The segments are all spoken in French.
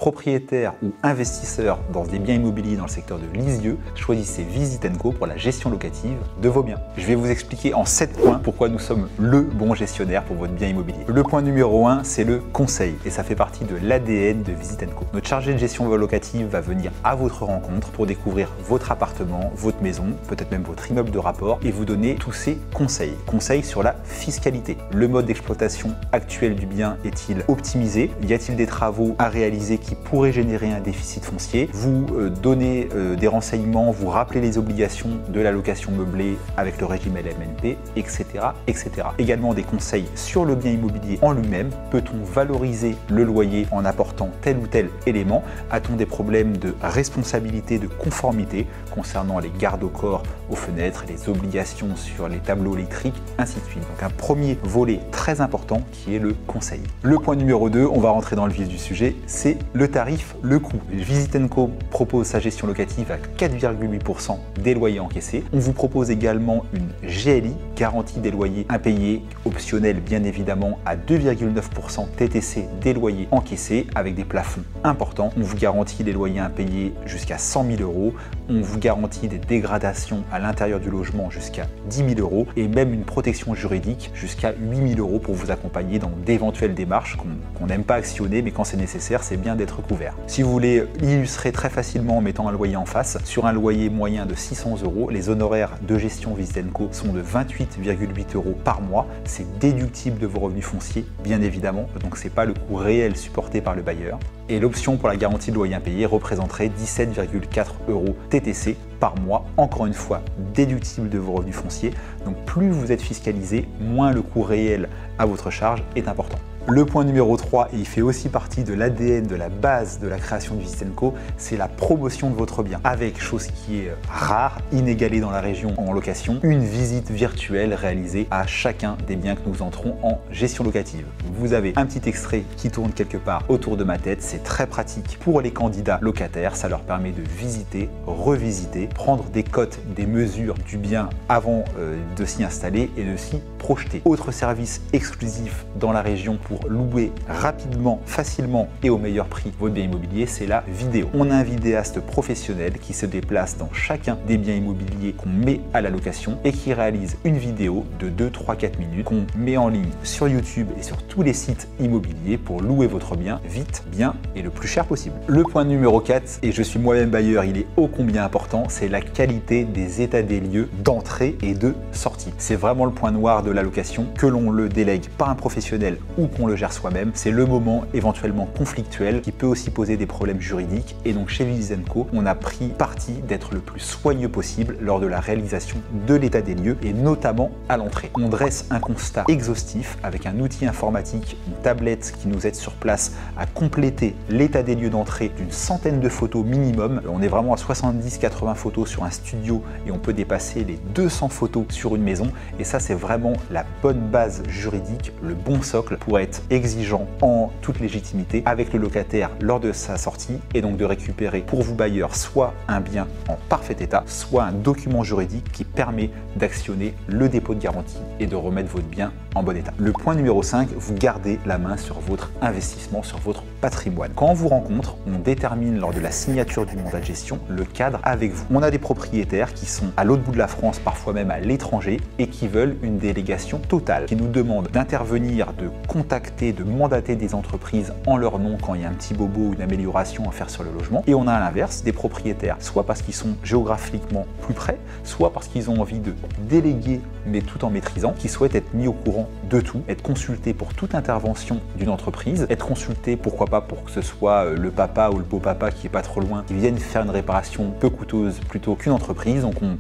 Propriétaire ou investisseur dans des biens immobiliers dans le secteur de Lisieux, choisissez Visit & Co pour la gestion locative de vos biens. Je vais vous expliquer en 7 points pourquoi nous sommes le bon gestionnaire pour votre bien immobilier. Le point numéro 1, c'est le conseil et ça fait partie de l'ADN de Visit & Co. Notre chargé de gestion locative va venir à votre rencontre pour découvrir votre appartement, votre maison, peut-être même votre immeuble de rapport et vous donner tous ces conseils. Conseils sur la fiscalité. Le mode d'exploitation actuel du bien est-il optimisé? Y a-t-il des travaux à réaliser qui pourraient générer un déficit foncier? Vous donnez des renseignements, vous rappelez les obligations de la location meublée avec le régime LMNP, etc., etc. Également des conseils sur le bien immobilier en lui-même. Peut-on valoriser le loyer en apportant tel ou tel élément? A-t-on des problèmes de responsabilité, de conformité concernant les gardes au corps aux fenêtres, les obligations sur les tableaux électriques, ainsi de suite. Donc un premier volet très important qui est le conseil. Le point numéro 2, on va rentrer dans le vif du sujet, c'est le tarif, le coût. Visit & Co propose sa gestion locative à 4,8% des loyers encaissés. On vous propose également une GLI, garantie des loyers impayés, optionnelle bien évidemment à 2,9% TTC des loyers encaissés avec des plafonds importants. On vous garantit les loyers impayés jusqu'à 100 000 €. On vous garantit des dégradations à l'intérieur du logement jusqu'à 10 000 € et même une protection juridique jusqu'à 8 000 € pour vous accompagner dans d'éventuelles démarches qu'on n'aime pas actionner, mais quand c'est nécessaire, c'est bien d'être couvert. Si vous voulez illustrer très facilement en mettant un loyer en face, sur un loyer moyen de 600 €, les honoraires de gestion Visit & Co sont de 28,8 € par mois. C'est déductible de vos revenus fonciers, bien évidemment, donc c'est pas le coût réel supporté par le bailleur. Et l'option pour la garantie de loyer impayé représenterait 17,4 € TTC par mois, encore une fois déductible de vos revenus fonciers. Donc plus vous êtes fiscalisé, moins le coût réel à votre charge est important. Le point numéro 3, et il fait aussi partie de l'ADN, de la base de la création de Visit & Co, c'est la promotion de votre bien. Avec, chose qui est rare, inégalée dans la région en location, une visite virtuelle réalisée à chacun des biens que nous entrons en gestion locative. Vous avez un petit extrait qui tourne quelque part autour de ma tête, c'est très pratique pour les candidats locataires, ça leur permet de visiter, revisiter, prendre des cotes, des mesures du bien avant de s'y installer et de s'y projeter. Autre service exclusif dans la région pour louer rapidement, facilement et au meilleur prix votre bien immobilier, c'est la vidéo. On a un vidéaste professionnel qui se déplace dans chacun des biens immobiliers qu'on met à la location et qui réalise une vidéo de 2, 3, 4 minutes qu'on met en ligne sur YouTube et sur tous les sites immobiliers pour louer votre bien vite, bien et le plus cher possible. Le point numéro 4, et je suis moi-même bailleur, il est ô combien important, c'est la qualité des états des lieux d'entrée et de sortie. C'est vraiment le point noir de la location, que l'on le délègue par un professionnel ou qu'on le gère soi-même, c'est le moment éventuellement conflictuel qui peut aussi poser des problèmes juridiques. Et donc chez Visit & Co, on a pris parti d'être le plus soigneux possible lors de la réalisation de l'état des lieux et notamment à l'entrée. On dresse un constat exhaustif avec un outil informatique, une tablette qui nous aide sur place à compléter l'état des lieux d'entrée d'une centaine de photos minimum. On est vraiment à 70-80 photos sur un studio et on peut dépasser les 200 photos sur une maison. Et ça, c'est vraiment la bonne base juridique, le bon socle pour être exigeant en toute légitimité avec le locataire lors de sa sortie et donc de récupérer pour vous bailleurs soit un bien en parfait état, soit un document juridique qui permet d'actionner le dépôt de garantie et de remettre votre bien en bon état. Le point numéro 5, vous gardez la main sur votre investissement, sur votre patrimoine. Quand on vous rencontre, on détermine lors de la signature du mandat de gestion le cadre avec vous. On a des propriétaires qui sont à l'autre bout de la France, parfois même à l'étranger, et qui veulent une délégation totale, qui nous demandent d'intervenir, de contacter, de mandater des entreprises en leur nom quand il y a un petit bobo ou une amélioration à faire sur le logement. Et on a à l'inverse des propriétaires, soit parce qu'ils sont géographiquement plus près, soit parce qu'ils ont envie de déléguer, mais tout en maîtrisant, qui souhaitent être mis au courant de tout, être consultés pour toute intervention d'une entreprise, être consultés pourquoi pas pour que ce soit le papa ou le beau-papa qui est pas trop loin, qui vienne faire une réparation peu coûteuse plutôt qu'une entreprise. Donc on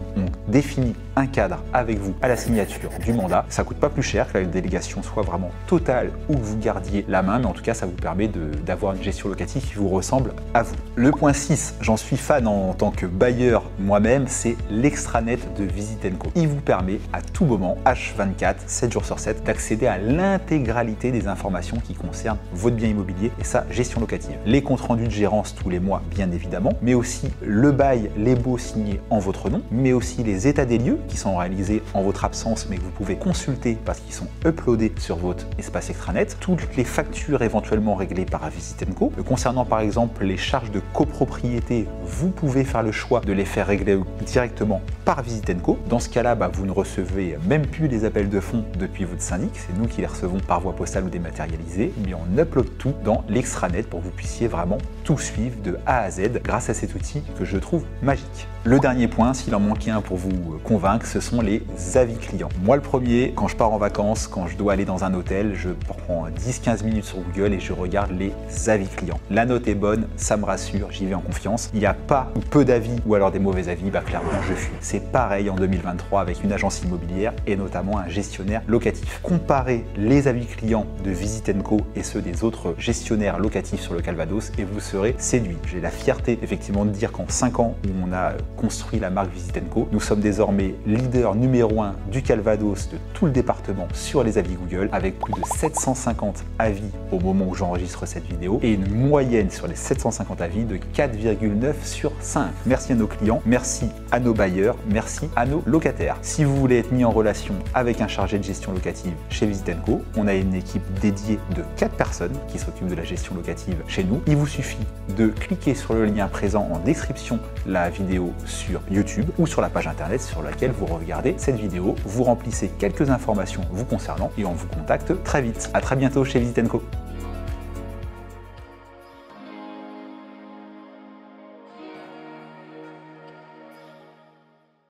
définit un cadre avec vous à la signature du mandat. Ça coûte pas plus cher que la délégation soit vraiment totale ou que vous gardiez la main, mais en tout cas ça vous permet d'avoir une gestion locative qui vous ressemble à vous. Le point 6, j'en suis fan en tant que bailleur moi-même, c'est l'extranet de Visit & Co. Il vous permet à tout moment, H24, 7 jours sur 7, d'accéder à l'intégralité des informations qui concernent votre bien immobilier et ça sa gestion locative. Les comptes rendus de gérance tous les mois, bien évidemment, mais aussi le bail, les baux signés en votre nom, mais aussi les états des lieux qui sont réalisés en votre absence, mais que vous pouvez consulter parce qu'ils sont uploadés sur votre espace extranet. Toutes les factures éventuellement réglées par Visit & Co. Concernant par exemple les charges de copropriété, vous pouvez faire le choix de les faire régler directement par Visit & Co. Dans ce cas-là, vous ne recevez même plus les appels de fonds depuis votre syndic, c'est nous qui les recevons par voie postale ou dématérialisée, mais on upload tout dans l'extranet pour que vous puissiez vraiment tout suivre de A à Z grâce à cet outil que je trouve magique. Le dernier point, s'il en manquait un pour vous convaincre, ce sont les avis clients. Moi le premier, quand je pars en vacances, quand je dois aller dans un hôtel, je prends 10-15 minutes sur Google et je regarde les avis clients. La note est bonne, ça me rassure, j'y vais en confiance. Il n'y a pas ou peu d'avis ou alors des mauvais avis, clairement je fuis. C'est pareil en 2023 avec une agence immobilière et notamment un gestionnaire locatif. Comparez les avis clients de Visit & Co et ceux des autres gestionnaires locatifs sur le Calvados et vous serez séduit. J'ai la fierté effectivement de dire qu'en 5 ans où on a construit la marque Visit & Co, nous sommes désormais leader numéro 1 du Calvados, de tout le département sur les avis Google, avec plus de 750 avis au moment où j'enregistre cette vidéo et une moyenne sur les 750 avis de 4,9 sur 5. Merci à nos clients, merci à nos bailleurs, merci à nos locataires. Si vous voulez être mis en relation avec un chargé de gestion locative chez Visit & Co, on a une équipe dédiée de 4 personnes qui s'occupent de la gestion locative chez nous. Il vous suffit de cliquer sur le lien présent en description de la vidéo sur YouTube ou sur la page internet sur laquelle vous regardez cette vidéo. Vous remplissez quelques informations vous concernant et on vous contacte très vite. À très bientôt chez Visit & Co.